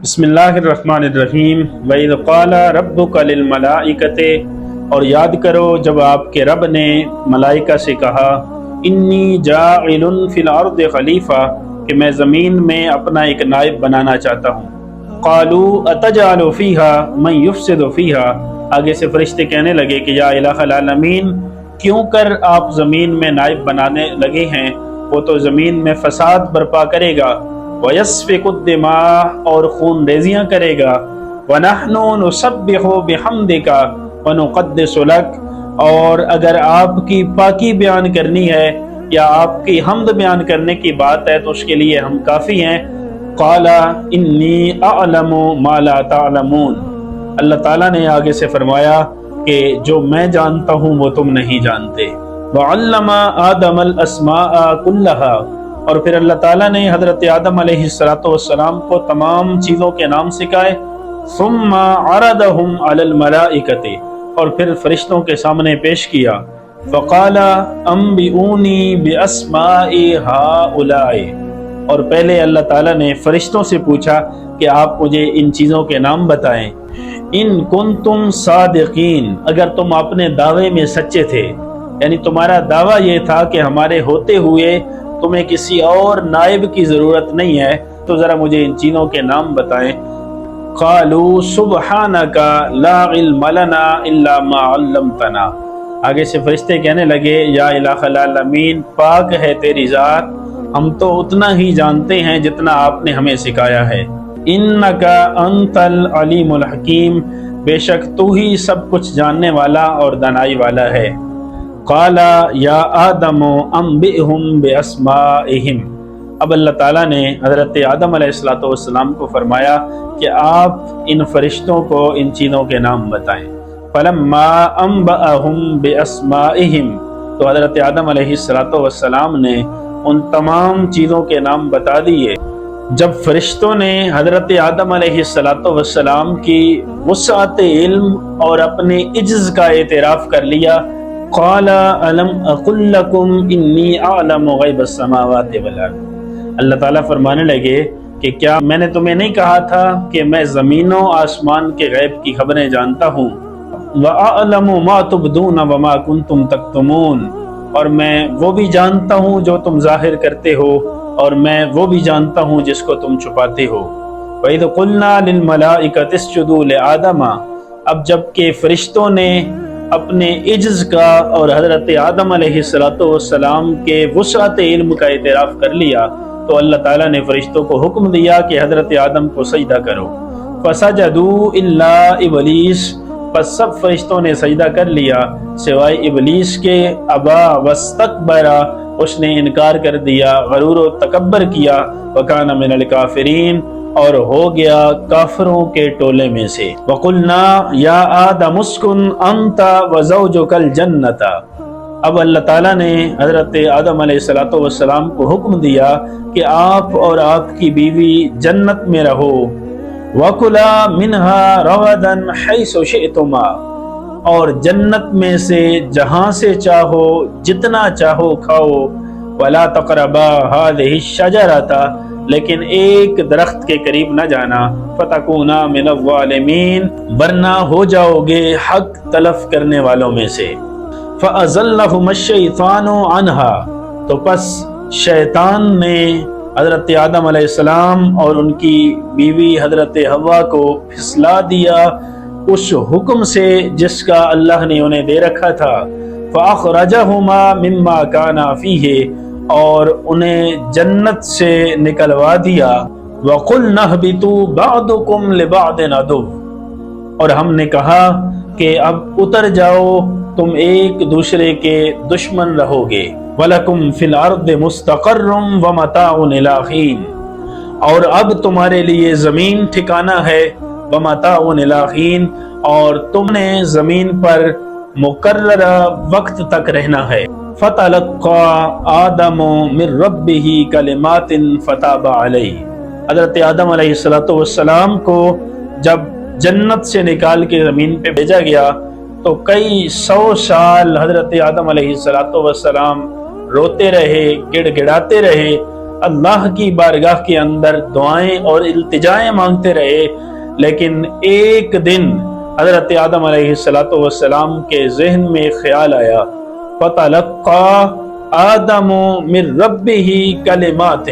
بسم اللہ الرحمن الرحیم وَإِذْ قَالَ رَبُّكَ لِلْمَلَائِكَةِ، اور یاد کرو جب آپ کے رب نے ملائکہ سے کہا انی جاعل فی الارض خلیفہ، کہ میں زمین میں اپنا ایک نائب بنانا چاہتا ہوں۔ قالوا اتجعل فیہا من یفسد فیہا، آگے سے فرشتے کہنے لگے کہ یا الہ العالمین، کیوں کر آپ زمین میں نائب بنانے لگے ہیں، وہ تو زمین میں فساد برپا کرے گا، وَيَسْفِكُ الدِّمَاءَ، اور خون ریزیاں کرے گا، وَنَحْنُ نُسَبِّحُ بِحَمْدِكَ وَنُقَدِّسُ لَكَ، اور اگر آپ کی پاکی بیان کرنی ہے یا آپ کی حمد بیان کرنے کی بات ہے تو اس کے لیے ہم کافی ہیں۔ قَالَ إِنِّي أَعْلَمُ مَا لَا تَعْلَمُونَ، اللہ تعالیٰ نے آگے سے فرمایا کہ جو میں جانتا ہوں وہ تم نہیں جانتے۔ وَعَلَّمَ آدَمَ الْأَسْمَاءَ كُلَّهَا، اور پھر اللہ تعالیٰ نے حضرت آدم علیہ السلام کو تمام چیزوں کے نام سکھائے۔ ثم عرضهم على الملائکۃ، اور پھر فرشتوں کے سامنے پیش کیا۔ فقال انبئونی باسماء ہؤلاء، اور پہلے اللہ تعالیٰ نے فرشتوں سے پوچھا کہ آپ مجھے ان چیزوں کے نام بتائیں۔ ان کنتم صادقین، اگر تم اپنے دعوے میں سچے تھے، یعنی تمہارا دعویٰ یہ تھا کہ ہمارے ہوتے ہوئے تمہیں کسی اور نائب کی ضرورت نہیں ہے، تو ذرا مجھے ان چیزوں کے نام بتائیں۔ قالوا سبحانک لا علم لنا الا ما علمتنا، آگے سے فرشتے کہنے لگے یا الہ العالمین، پاک ہے تیری ذات، ہم تو اتنا ہی جانتے ہیں جتنا آپ نے ہمیں سکھایا ہے۔ انک انت العلیم الحکیم، بے شک تو ہی سب کچھ جاننے والا اور دانائی والا ہے۔ قال یا آدم انبئہم باسمائہم، اب اللہ تعالیٰ نے حضرت آدم علیہ السلام کو فرمایا کہ آپ ان فرشتوں کو ان چیزوں کے نام بتائیں۔ فلما انبأہم باسمائہم، تو حضرت آدم علیہ السلام نے ان تمام چیزوں کے نام بتا دیے۔ جب فرشتوں نے حضرت آدم علیہ السلام کی وسعت علم اور اپنے عجز کا اعتراف کر لیا، قال الم اقل لکم انی اعلم غیب السماوات والارض، اللہ تعالیٰ فرمانے لگے کہ کیا میں نے تمہیں نہیں کہا تھا کہ میں زمین و آسمان کے غیب کی خبریں جانتا ہوں، وَأَعْلَمُ مَا تُبْدُونَ وَمَا كُنْتُمْ تَكْتُمُونَ، اور میں وہ بھی جانتا ہوں جو تم ظاہر کرتے ہو اور میں وہ بھی جانتا ہوں جس کو تم چھپاتے ہو۔ وَإِذْ قُلْنَا لِلْمَلَائِكَةِ اسْجُدُوا لِآدَمَ، اب جب کہ فرشتوں نے اپنے عجز کا اور حضرت آدم علیہ السلام کے وسعت علم کا اعتراف کر لیا، تو اللہ تعالیٰ نے فرشتوں کو حکم دیا کہ حضرت آدم کو سجدہ کرو۔ فسجدوا الا ابلیس، پس سب فرشتوں نے سجدہ کر لیا سوائے ابلیس کے۔ ابا واستکبر، اس نے انکار کر دیا، غرور و تکبر کیا۔ وکان من الکافرین، اور ہو گیا کافروں کے ٹولے میں سے۔ وقلنا یا آدم اسکن انت وزوجک الجنۃ، اب اللہ تعالیٰ نے حضرت آدم علیہ السلام کو حکم دیا کہ آپ اور آپ کی بیوی جنت میں رہو۔ وَكُلَا مِنْهَا رَغَدًا حَيْثُ شِئْتُمَا، اور جنت میں سے جہاں سے چاہو جتنا چاہو کھاؤ۔ وَلَا تَقْرَبَا هَٰذِهِ الشَّجَرَةَ، لیکن ایک درخت کے قریب نہ جانا۔ فَتَكُونَا مِنَ الظَّالِمِينَ، ورنہ ہو جاؤ گے حق تلف کرنے والوں میں سے۔ فَأَزَلَّهُمَا الشَّيْطَانُ عَنْهَا، تو پس شیطان نے حضرت آدم علیہ السلام اور ان کی بیوی حضرت حوا کو پھسلا دیا اس حکم سے جس کا اللہ نے انہیں دے رکھا تھا۔ فَأَخْرَجَهُمَا مِمَّا كَانَا فِيهِ، اور انہیں جنت سے نکلوا دیا۔ وَقُلْنَا اهْبِطُوا بَعْضُكُمْ لِبَعْضٍ عَدُوٌّ، اور ہم نے کہا کہ اب اتر جاؤ، تم ایک دوسرے کے دشمن رہو گے۔ وَلَكُمْ فِي الْأَرْضِ مُسْتَقَرٌّ وَمَتَاعٌ إِلَىٰ حِينٍ، اور اب تمہارے لیے زمین ٹھکانہ ہے۔ وَمَتَاعٌ إِلَىٰ حِينٍ، اور تم نے زمین پر مقررہ وقت تک رہنا ہے۔ فَتَلَقَّىٰ آدَمُ مِن رَّبِّهِ كَلِمَاتٍ فَتَابَ عَلَيْهِ، حضرت آدم علیہ السلام کو جب جنت سے نکال کے زمین پہ بھیجا گیا تو کئی 100 سال حضرت آدم علیہ السلام روتے رہے، گڑ گڑاتے رہے۔ اللہ کی بارگاہ کے اندر دعائیں اور التجائیں مانگتے رہے، لیکن ایک دن حضرت آدم علیہ السلام کے ذہن میں خیال آیا، فَتَلَقَّى آدَمُ مِن رَبِّهِ کَلِمَاتٍ،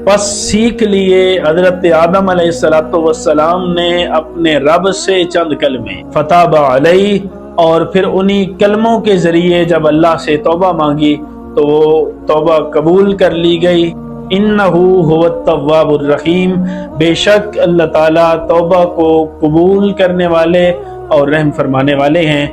پس سیکھ لیے حضرت آدم علیہ السلام نے اپنے رب سے چند کلمے، فَتَابَ عَلَيْهِ، اور پھر انہی کلموں کے ذریعے جب اللہ سے توبہ مانگی تو وہ توبہ قبول کر لی گئی۔ انہو هو التواب الرحیم، بے شک اللہ تعالیٰ توبہ کو قبول کرنے والے اور رحم فرمانے والے ہیں۔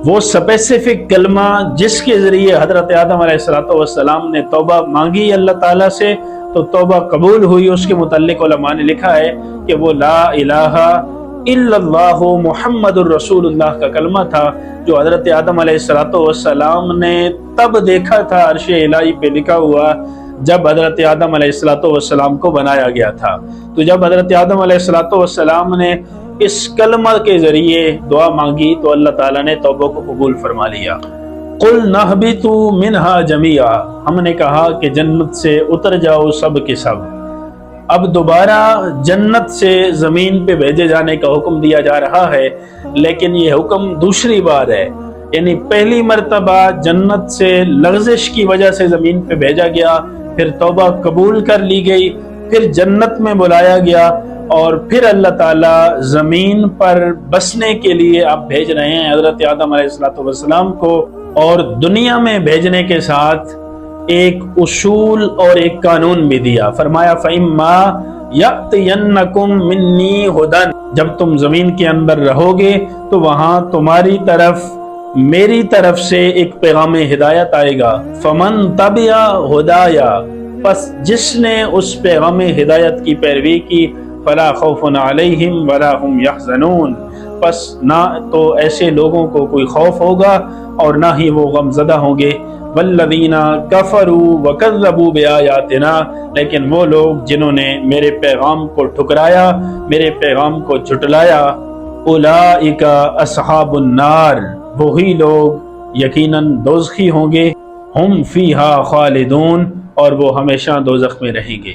وہ اسپیسیفک کلمہ جس کے ذریعے حضرت آدم علیہ السلام نے توبہ مانگی اللہ تعالیٰ سے تو توبہ قبول ہوئی، اس کے متعلق علماء نے لکھا ہے کہ وہ لا الہ الا اللہ محمد الرسول اللہ کا کلمہ تھا، جو حضرت آدم علیہ السلام نے تب دیکھا تھا عرش الہی پہ لکھا ہوا جب حضرت آدم علیہ السلام کو بنایا گیا تھا۔ تو جب حضرت آدم علیہ السلام نے اس کلمہ کے ذریعے دعا مانگی تو اللہ تعالیٰ نے توبہ کو قبول فرما لیا۔ قُلْ نَهْبِطُوا مِنْهَا جَمِيعًا، ہم نے کہا کہ جنت سے اتر جاؤ سب کے سب۔ اب دوبارہ جنت سے زمین پہ بھیجے جانے کا حکم دیا جا رہا ہے، لیکن یہ حکم دوسری بار ہے، یعنی پہلی مرتبہ جنت سے لغزش کی وجہ سے زمین پہ بھیجا گیا، پھر توبہ قبول کر لی گئی، پھر جنت میں بلایا گیا، اور پھر اللہ تعالیٰ زمین پر بسنے کے لیے اب بھیج رہے ہیں حضرت آدم علیہ السلام کو، اور دنیا میں بھیجنے کے ساتھ ایک اصول اور ایک قانون بھی دیا۔ فرمایا فَإِمَّا يَأْتِيَنَّكُم مِّنِّي هُدًى، جب تم زمین کے اندر رہو گے تو وہاں تمہاری طرف میری طرف سے ایک پیغام ہدایت آئے گا، فَمَن تَبِعَ هُدَايَ، پس جس نے اس پیغام ہدایت کی پیروی کی، فَلَا خَوْفٌ عَلَيْهِمْ وَلَا هُمْ يَحْزَنُونَ، پس نہ تو ایسے لوگوں کو کوئی خوف ہوگا اور نہ ہی وہ غم زدہ ہوں گے۔ والذین کفروا وکذبوا بآیاتنا، لیکن وہ لوگ جنہوں نے میرے پیغام کو ٹھکرایا، میرے پیغام کو جھٹلایا، اولئک اصحاب النار، وہی لوگ یقیناً دوزخی ہوں گے، ہم فیہا خالدون، اور وہ ہمیشہ دوزخ میں رہیں گے۔